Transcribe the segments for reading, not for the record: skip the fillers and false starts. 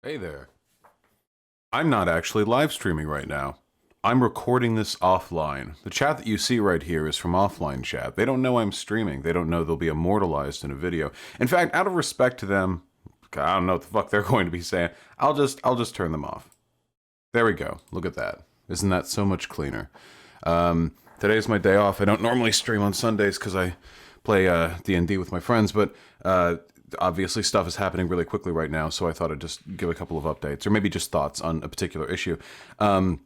Hey there. I'm not actually live streaming right now. I'm recording this offline. The chat that you see right here is from offline chat. They don't know I'm streaming. They don't know they'll be immortalized in a video. In fact, out of respect to them, I don't know what the fuck they're going to be saying. I'll just turn them off. There we go. Look at that. Isn't that so much cleaner? Today's my day off. I don't normally stream on Sundays because I play D&D with my friends, but obviously stuff is happening really quickly right now, so I thought I'd just give a couple of updates, or maybe just thoughts on a particular issue. I'm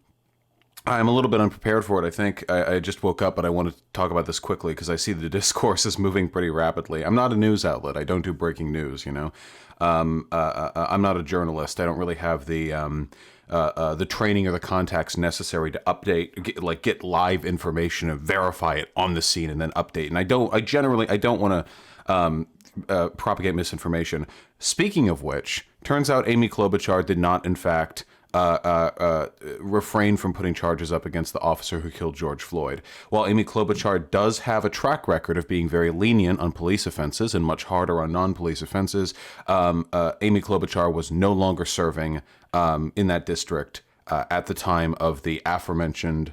a little bit unprepared for it, I think. I just woke up, but I want to talk about this quickly because I see the discourse is moving pretty rapidly. I'm not a news outlet. I don't do breaking news, you know. I'm not a journalist. I don't really have the training or the contacts necessary to update, get live information and verify it on the scene and then update. And I don't want to propagate misinformation. Speaking of which, turns out Amy Klobuchar did not, in fact, refrain from putting charges up against the officer who killed George Floyd. While Amy Klobuchar does have a track record of being very lenient on police offenses and much harder on non-police offenses, Amy Klobuchar was no longer serving in that district at the time of the aforementioned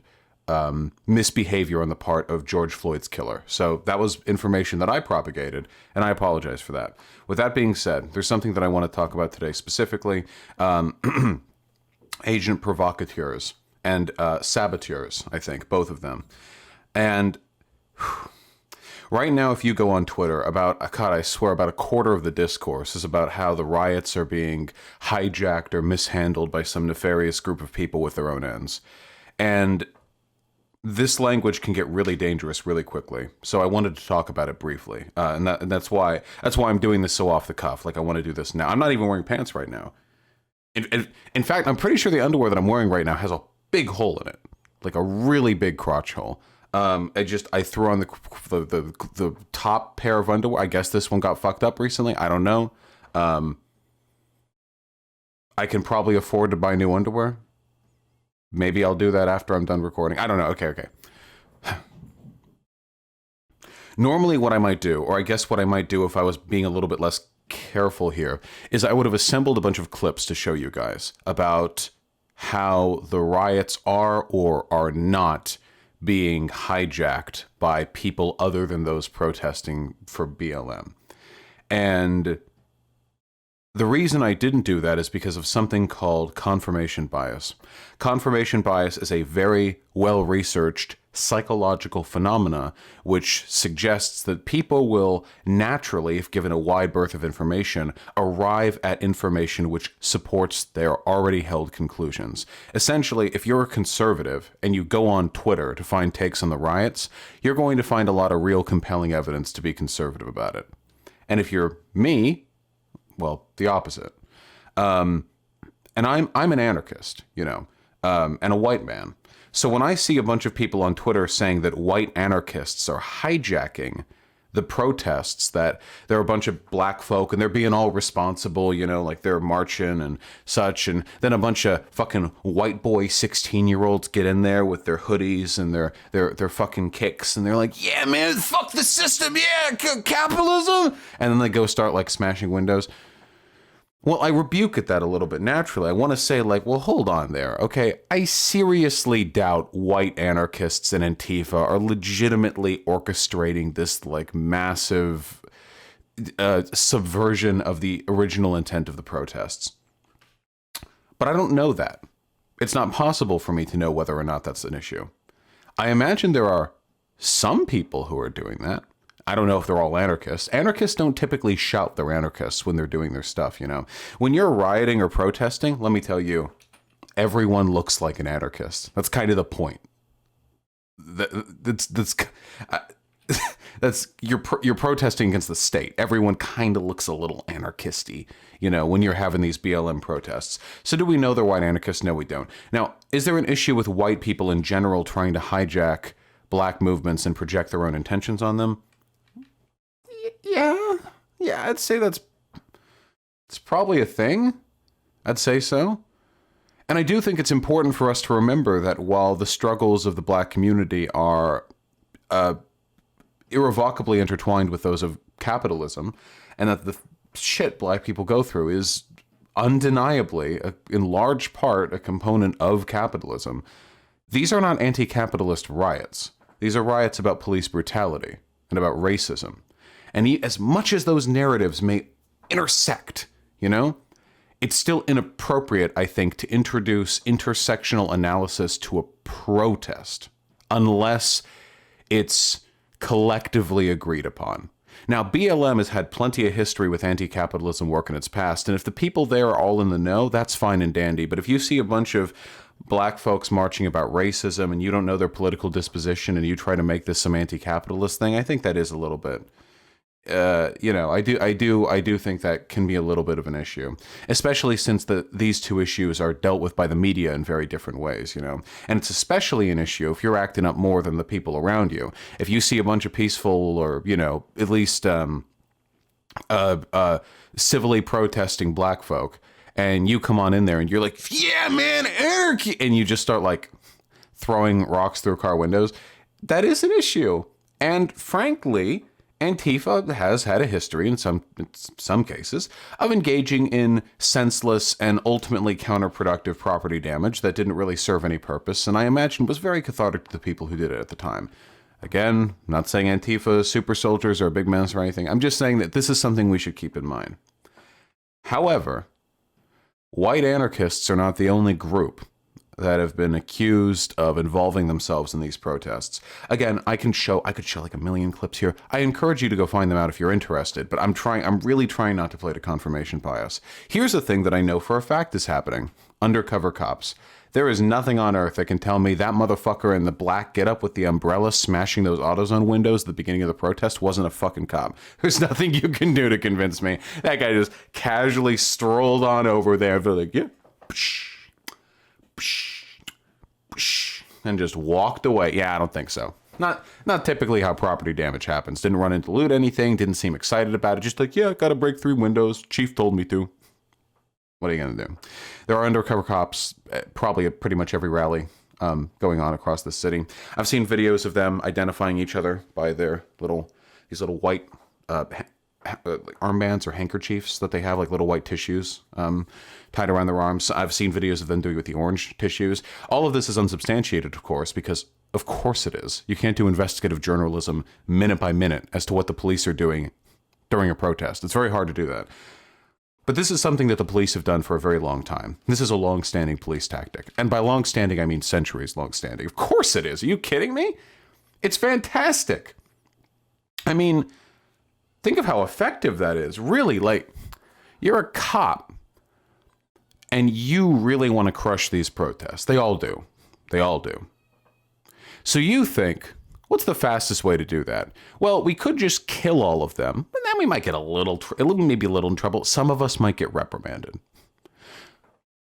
misbehavior on the part of George Floyd's killer. So that was information that I propagated, and I apologize for that. With that being said, there's something that I want to talk about today specifically. Agent Provocateurs and Saboteurs, I think, both of them. And right now, if you go on Twitter, I swear about a quarter of the discourse is about how the riots are being hijacked or mishandled by some nefarious group of people with their own ends. And this language can get really dangerous really quickly. So I wanted to talk about it briefly. And that's why I'm doing this so off the cuff. Like, I want to do this now. I'm not even wearing pants right now. In fact, I'm pretty sure the underwear that I'm wearing right now has a big hole in it, like a really big crotch hole. I threw on the top pair of underwear. I guess this one got fucked up recently. I don't know. I can probably afford to buy new underwear. Maybe I'll do that after I'm done recording. I don't know. Okay. Normally what I might do, or I guess what I might do if I was being a little bit less careful here, is I would have assembled a bunch of clips to show you guys about how the riots are or are not being hijacked by people other than those protesting for BLM. And the reason I didn't do that is because of something called confirmation bias. Confirmation bias is a very well-researched psychological phenomena which suggests that people will naturally, if given a wide berth of information, arrive at information which supports their already held conclusions. Essentially, if you're a conservative and you go on Twitter to find takes on the riots, you're going to find a lot of real compelling evidence to be conservative about it. And if you're me, well, the opposite. And I'm an anarchist, you know, and a white man. So when I see a bunch of people on Twitter saying that white anarchists are hijacking the protests, that they're a bunch of black folk and they're being all responsible, you know, like they're marching and such, and then a bunch of fucking white boy 16-year-olds get in there with their hoodies and their fucking kicks, and they're like, yeah, man, fuck the system, yeah, capitalism, and then they go start like smashing windows. Well, I rebuke at that a little bit naturally. I want to say, like, well, hold on there. Okay, I seriously doubt white anarchists and Antifa are legitimately orchestrating this, like, massive subversion of the original intent of the protests. But I don't know that. It's not possible for me to know whether or not that's an issue. I imagine there are some people who are doing that. I don't know if they're all anarchists. Anarchists don't typically shout they're anarchists when they're doing their stuff, you know. When you're rioting or protesting, let me tell you, everyone looks like an anarchist. That's kind of the point. You're protesting against the state. Everyone kind of looks a little anarchisty, you know, when you're having these BLM protests. So do we know they're white anarchists? No, we don't. Now, is there an issue with white people in general trying to hijack black movements and project their own intentions on them? Yeah, I'd say it's probably a thing. I'd say so. And I do think it's important for us to remember that while the struggles of the black community are irrevocably intertwined with those of capitalism, and that the shit black people go through is undeniably, in large part, a component of capitalism. These are not anti-capitalist riots. These are riots about police brutality and about racism. And as much as those narratives may intersect, you know, it's still inappropriate, I think, to introduce intersectional analysis to a protest unless it's collectively agreed upon. Now, BLM has had plenty of history with anti-capitalism work in its past, and if the people there are all in the know, that's fine and dandy. But if you see a bunch of black folks marching about racism and you don't know their political disposition and you try to make this some anti-capitalist thing, I think that is a little bit, you know, I do think that can be a little bit of an issue, especially since these two issues are dealt with by the media in very different ways, you know. And it's especially an issue if you're acting up more than the people around you. If you see a bunch of peaceful or, you know, at least civilly protesting black folk, and you come on in there and you're like, yeah, man, anarchy, and you just start like throwing rocks through car windows, that is an issue. And frankly, Antifa has had a history in some cases of engaging in senseless and ultimately counterproductive property damage that didn't really serve any purpose, and I imagine was very cathartic to the people who did it at the time. Again, I'm not saying Antifa super soldiers are a big menace or anything. I'm just saying that this is something we should keep in mind. However, white anarchists are not the only group that have been accused of involving themselves in these protests. Again, I could show like a million clips here. I encourage you to go find them out if you're interested, but I'm really trying not to play to confirmation bias. Here's a thing that I know for a fact is happening. Undercover cops. There is nothing on earth that can tell me that motherfucker in the black getup with the umbrella smashing those AutoZone windows at the beginning of the protest wasn't a fucking cop. There's nothing you can do to convince me. That guy just casually strolled on over there. They're like, yeah. And just walked away. Yeah, I don't think so. Not typically how property damage happens. Didn't run into loot anything. Didn't seem excited about it. Just like, yeah, got to break 3 windows. Chief told me to. What are you going to do? There are undercover cops probably at pretty much every rally going on across the city. I've seen videos of them identifying each other by these little white armbands or handkerchiefs that they have, like little white tissues tied around their arms. I've seen videos of them doing it with the orange tissues. All of this is unsubstantiated, of course, because of course it is. You can't do investigative journalism minute by minute as to what the police are doing during a protest. It's very hard to do that. But this is something that the police have done for a very long time. This is a long-standing police tactic. And by long-standing, I mean centuries long-standing. Of course it is. Are you kidding me? It's fantastic. I mean, think of how effective that is. Really, like, you're a cop and you really want to crush these protests. They all do. They all do. So you think, what's the fastest way to do that? Well, we could just kill all of them, but then we might get maybe a little in trouble. Some of us might get reprimanded.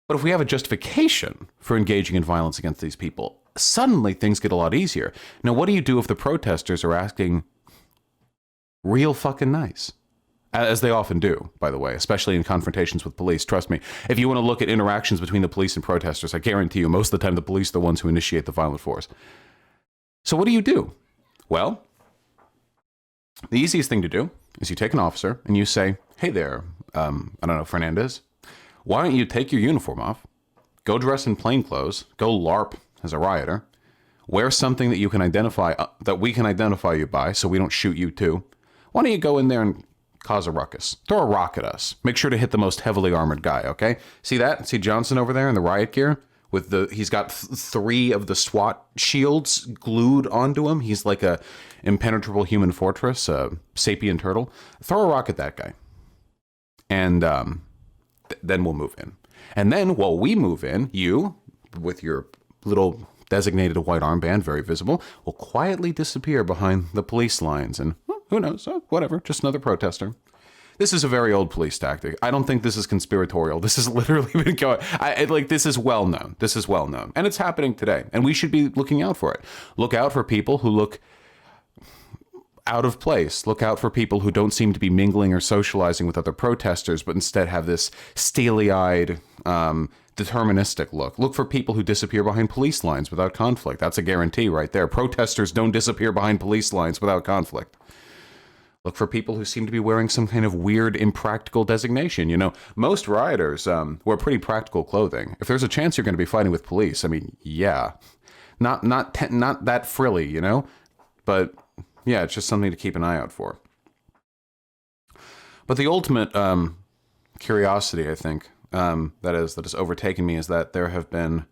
But if we have a justification for engaging in violence against these people, suddenly things get a lot easier. Now, what do you do if the protesters are asking real fucking nice? As they often do, by the way, especially in confrontations with police. Trust me, if you want to look at interactions between the police and protesters, I guarantee you most of the time the police are the ones who initiate the violent force. So what do? Well, the easiest thing to do is you take an officer and you say, hey there, I don't know, Fernandez, why don't you take your uniform off, go dress in plain clothes, go LARP as a rioter, wear something that you can identify, that we can identify you by so we don't shoot you too. Why don't you go in there and cause a ruckus? Throw a rock at us. Make sure to hit the most heavily armored guy, okay? See that? See Johnson over there in the riot gear? He's got 3 of the SWAT shields glued onto him. He's like a impenetrable human fortress, a sapient turtle. Throw a rock at that guy. And then we'll move in. And then while we move in, you, with your little designated white armband, very visible, will quietly disappear behind the police lines. And well, who knows? Whatever, just another protester. This is a very old police tactic. I don't think this is conspiratorial. This has literally been going. This is well known. This is well known, and it's happening today. And we should be looking out for it. Look out for people who look out of place. Look out for people who don't seem to be mingling or socializing with other protesters, but instead have this steely-eyed, deterministic look. Look for people who disappear behind police lines without conflict. That's a guarantee right there. Protesters don't disappear behind police lines without conflict. Look for people who seem to be wearing some kind of weird, impractical designation. You know, most rioters wear pretty practical clothing. If there's a chance you're going to be fighting with police, I mean, yeah, not that frilly, you know, but yeah, it's just something to keep an eye out for. But the ultimate curiosity, I think, that has overtaken me is that there have been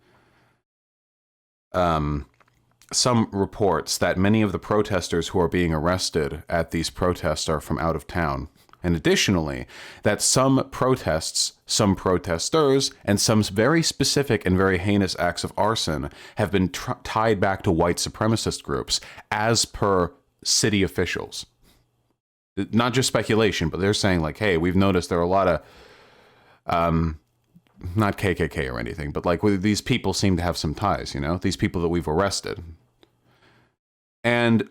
some reports that many of the protesters who are being arrested at these protests are from out of town. And additionally, that some protests, some protesters, and some very specific and very heinous acts of arson have been tied back to white supremacist groups, as per city officials. Not just speculation, but they're saying like, hey, we've noticed there are a lot of, not KKK or anything, but like these people seem to have some ties, you know, these people that we've arrested. And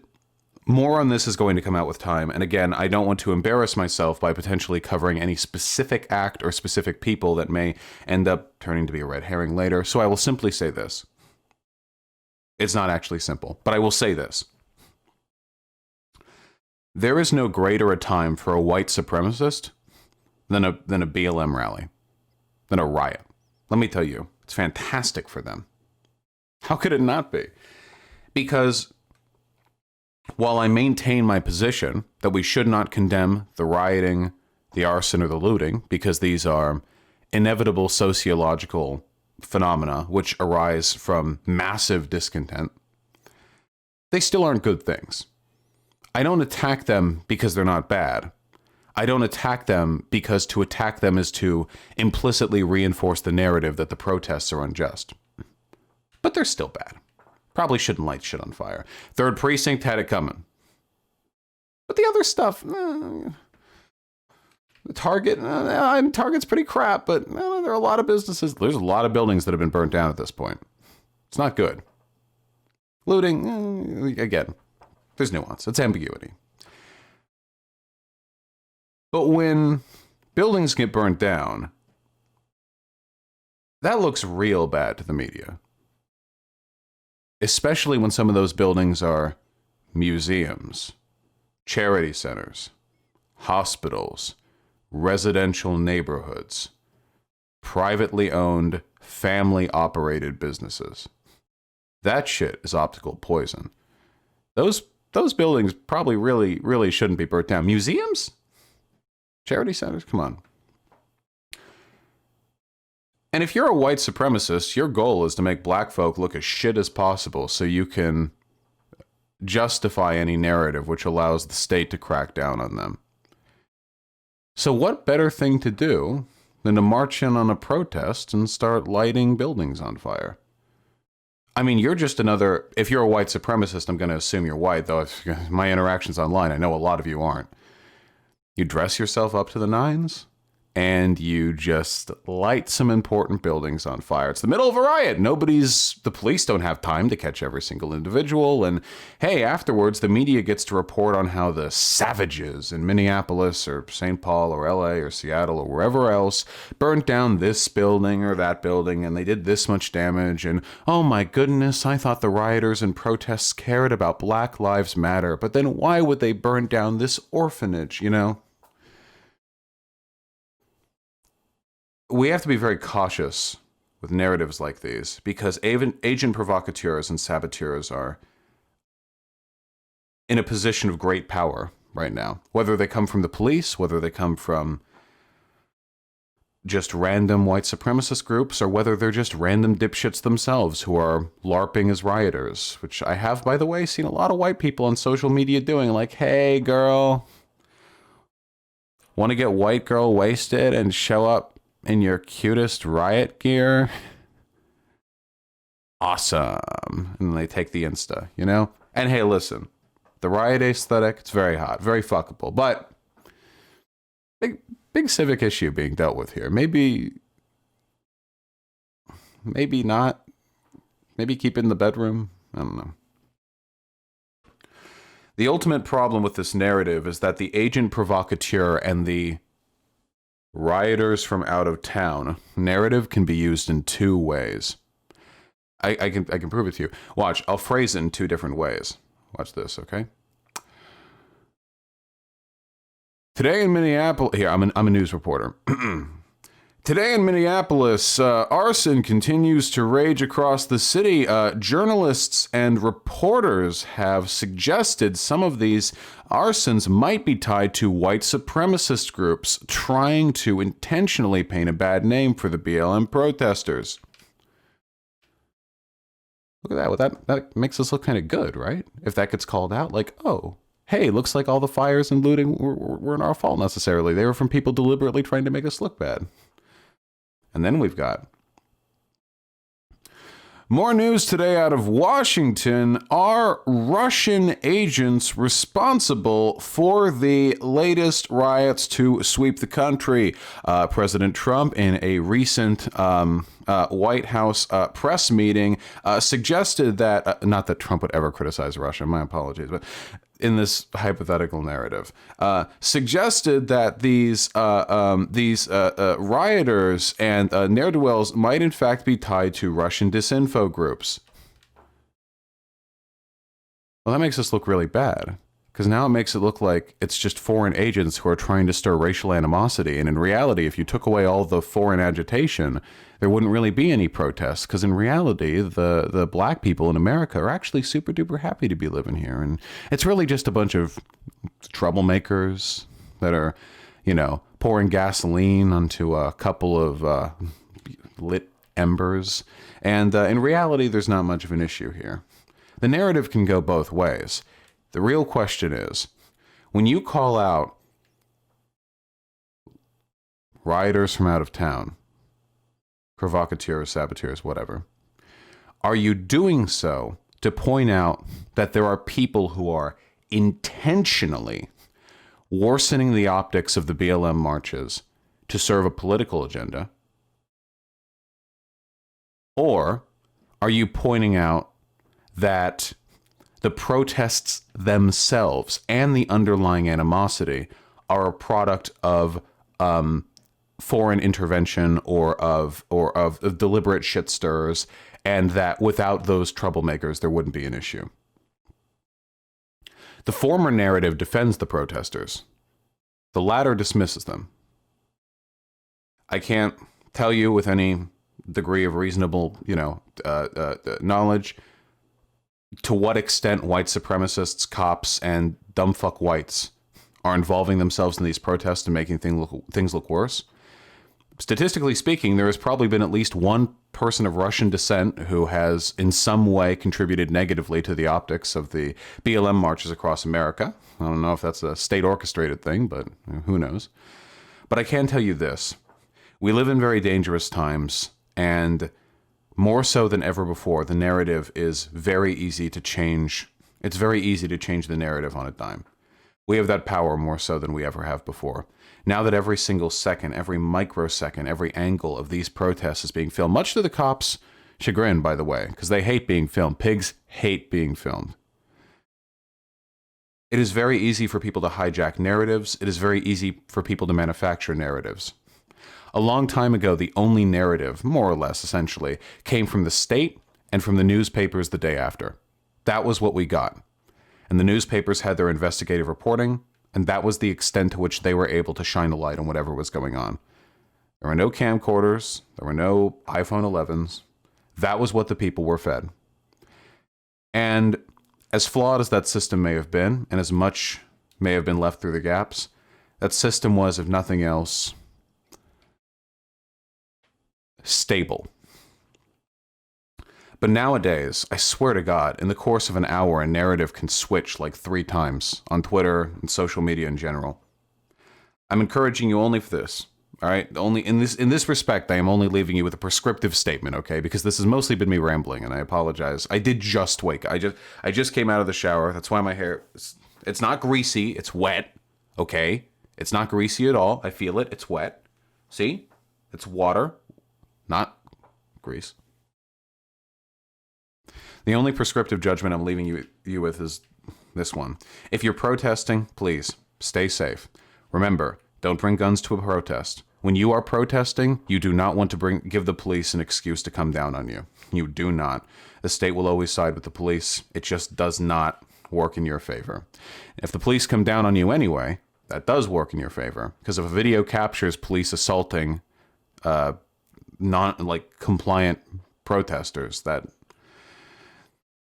more on this is going to come out with time. And again, I don't want to embarrass myself by potentially covering any specific act or specific people that may end up turning to be a red herring later. So I will simply say this. It's not actually simple, but I will say this. There is no greater a time for a white supremacist than a BLM rally, than a riot. Let me tell you, it's fantastic for them. How could it not be? Because while I maintain my position that we should not condemn the rioting, the arson, or the looting, because these are inevitable sociological phenomena which arise from massive discontent, they still aren't good things. I don't attack them because they're not bad. I don't attack them because to attack them is to implicitly reinforce the narrative that the protests are unjust. But they're still bad. Probably shouldn't light shit on fire. Third Precinct had it coming. But the other stuff, the Target's pretty crap, but there are a lot of businesses, there's a lot of buildings that have been burnt down at this point. It's not good. Looting, again, there's nuance. It's ambiguity. But when buildings get burnt down, that looks real bad to the media. Especially when some of those buildings are museums, charity centers, hospitals, residential neighborhoods, privately owned, family-operated businesses. That shit is optical poison. Those buildings probably really shouldn't be burnt down. Museums? Charity centers? Come on. And if you're a white supremacist, your goal is to make black folk look as shit as possible so you can justify any narrative which allows the state to crack down on them. So what better thing to do than to march in on a protest and start lighting buildings on fire? I mean, you're just another, if you're a white supremacist, I'm going to assume you're white, though if my interactions online, I know a lot of you aren't. You dress yourself up to the nines, and you just light some important buildings on fire. It's the middle of a riot. The police don't have time to catch every single individual. And hey, afterwards, the media gets to report on how the savages in Minneapolis or St. Paul or LA or Seattle or wherever else burnt down this building or that building, and they did this much damage. And oh my goodness, I thought the rioters and protests cared about Black Lives Matter. But then why would they burn down this orphanage, you know? We have to be very cautious with narratives like these because agent provocateurs and saboteurs are in a position of great power right now. Whether they come from the police, whether they come from just random white supremacist groups, or whether they're just random dipshits themselves who are LARPing as rioters, which I have, by the way, seen a lot of white people on social media doing, like, hey, girl, want to get white girl wasted and show up in your cutest riot gear? Awesome. And they take the Insta, you know? And hey, listen, the riot aesthetic, it's very hot, very fuckable, but big civic issue being dealt with here. Maybe not. Maybe keep it in the bedroom. I don't know. The ultimate problem with this narrative is that the agent provocateur and the rioters from out of town narrative can be used in two ways. I can prove it to you. Watch, I'll phrase it in two different ways. Watch this, okay? Today in Minneapolis, here, I'm a news reporter. Today in Minneapolis, arson continues to rage across the city. Journalists and reporters have suggested some of these arsons might be tied to white supremacist groups trying to intentionally paint a bad name for the BLM protesters. Look at that. Well, that makes us look kind of good, right? If that gets called out, like, oh, hey, looks like all the fires and looting weren't our fault necessarily. They were from people deliberately trying to make us look bad. And then we've got more news today out of Washington. Are Russian agents responsible for the latest riots to sweep the country? President Trump, in a recent White House press meeting, suggested that, not that Trump would ever criticize Russia, my apologies, but in this hypothetical narrative, suggested that these rioters and ne'er-do-wells might in fact be tied to Russian disinfo groups. Well, that makes us look really bad, because now it makes it look like it's just foreign agents who are trying to stir racial animosity. And in reality, if you took away all the foreign agitation, there wouldn't really be any protests, because in reality, the black people in America are actually super duper happy to be living here. And it's really just a bunch of troublemakers that are, pouring gasoline onto a couple of lit embers. And in reality, there's not much of an issue here. The narrative can go both ways. The real question is, when you call out rioters from out of town, provocateurs, saboteurs, whatever, are you doing so to point out that there are people who are intentionally worsening the optics of the BLM marches to serve a political agenda? Or are you pointing out that the protests themselves and the underlying animosity are a product of foreign intervention or of deliberate shit stirs, and that without those troublemakers, there wouldn't be an issue? The former narrative defends the protesters. The latter dismisses them. I can't tell you with any degree of reasonable, knowledge to what extent white supremacists, cops, and dumbfuck whites are involving themselves in these protests and making things look worse. Statistically speaking, there has probably been at least one person of Russian descent who has in some way contributed negatively to the optics of the BLM marches across America. I don't know if that's a state orchestrated thing, but who knows. But I can tell you this. We live in very dangerous times, and more so than ever before, the narrative is very easy to change. It's very easy to change the narrative on a dime. We have that power more so than we ever have before. Now that every single second, every microsecond, every angle of these protests is being filmed, much to the cops' chagrin, by the way, because they hate being filmed. Pigs hate being filmed. It is very easy for people to hijack narratives. It is very easy for people to manufacture narratives. A long time ago, the only narrative, more or less, essentially, came from the state and from the newspapers the day after. That was what we got. And the newspapers had their investigative reporting, and that was the extent to which they were able to shine a light on whatever was going on. There were no camcorders. There were no iPhone 11s. That was what the people were fed. And as flawed as that system may have been, and as much may have been left through the gaps, that system was, if nothing else, stable. But nowadays, I swear to God, in the course of an hour, a narrative can switch like 3 times on Twitter and social media in general. I'm encouraging you only for this, all right? Only in this respect, I am only leaving you with a prescriptive statement, okay? Because this has mostly been me rambling, and I apologize. I did just wake. I just came out of the shower. That's why my hair, it's not greasy. It's wet, okay? It's not greasy at all. I feel it. It's wet. See? It's water. Not grease. The only prescriptive judgment I'm leaving you with is this one. If you're protesting, please stay safe. Remember, don't bring guns to a protest. When you are protesting, you do not want to give the police an excuse to come down on you. You do not. The state will always side with the police. It just does not work in your favor. If the police come down on you anyway, that does work in your favor. Because if a video captures police assaulting compliant protesters, that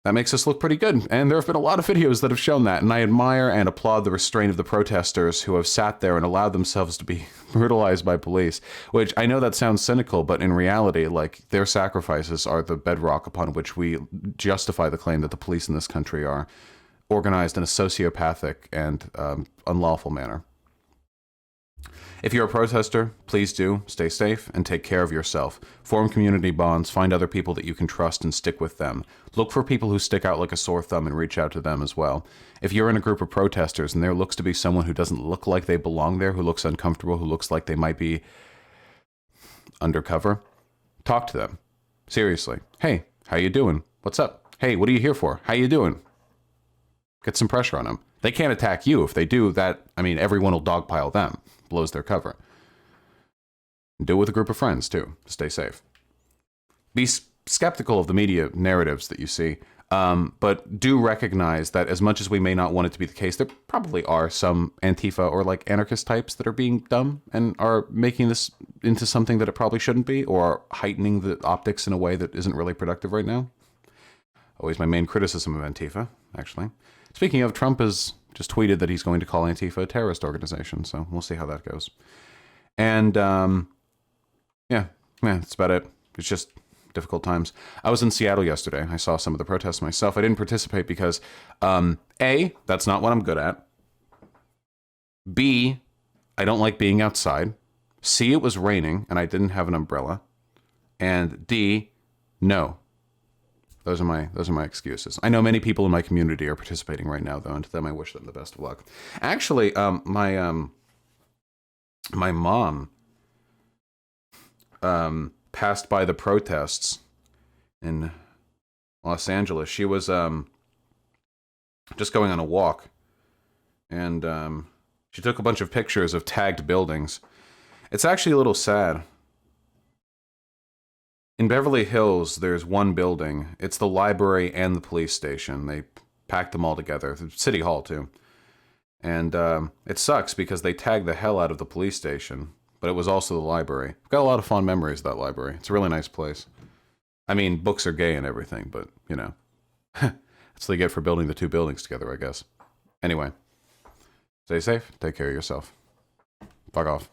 makes us look pretty good. And there have been a lot of videos that have shown that. And I admire and applaud the restraint of the protesters who have sat there and allowed themselves to be brutalized by police, which I know that sounds cynical, but in reality, like, their sacrifices are the bedrock upon which we justify the claim that the police in this country are organized in a sociopathic and unlawful manner. If you're a protester, please do stay safe and take care of yourself. Form community bonds, find other people that you can trust and stick with them. Look for people who stick out like a sore thumb and reach out to them as well. If you're in a group of protesters and there looks to be someone who doesn't look like they belong there, who looks uncomfortable, who looks like they might be undercover, talk to them. Seriously. Hey, how you doing? What's up? Hey, what are you here for? How you doing? Get some pressure on them. They can't attack you. If they do that, I mean, everyone will dogpile them. Blows their cover. Do it with a group of friends, too, to stay safe. Be skeptical of the media narratives that you see, but do recognize that as much as we may not want it to be the case, there probably are some Antifa or like anarchist types that are being dumb and are making this into something that it probably shouldn't be, or heightening the optics in a way that isn't really productive right now. Always my main criticism of Antifa, actually. Speaking of, Trump has just tweeted that he's going to call Antifa a terrorist organization, so we'll see how that goes. And, yeah, that's about it. It's just difficult times. I was in Seattle yesterday. I saw some of the protests myself. I didn't participate because, A, that's not what I'm good at. B, I don't like being outside. C, it was raining, and I didn't have an umbrella. And D, no. Those are my excuses. I know many people in my community are participating right now, though, and to them I wish them the best of luck. Actually, my mom passed by the protests in Los Angeles. She was just going on a walk, and she took a bunch of pictures of tagged buildings. It's actually a little sad. In Beverly Hills, there's one building. It's the library and the police station. They packed them all together. The City Hall, too. And it sucks because they tagged the hell out of the police station, but it was also the library. I've got a lot of fond memories of that library. It's a really nice place. I mean, books are gay and everything, but, you know. That's what they get for building the two buildings together, I guess. Anyway, stay safe. Take care of yourself. Fuck off.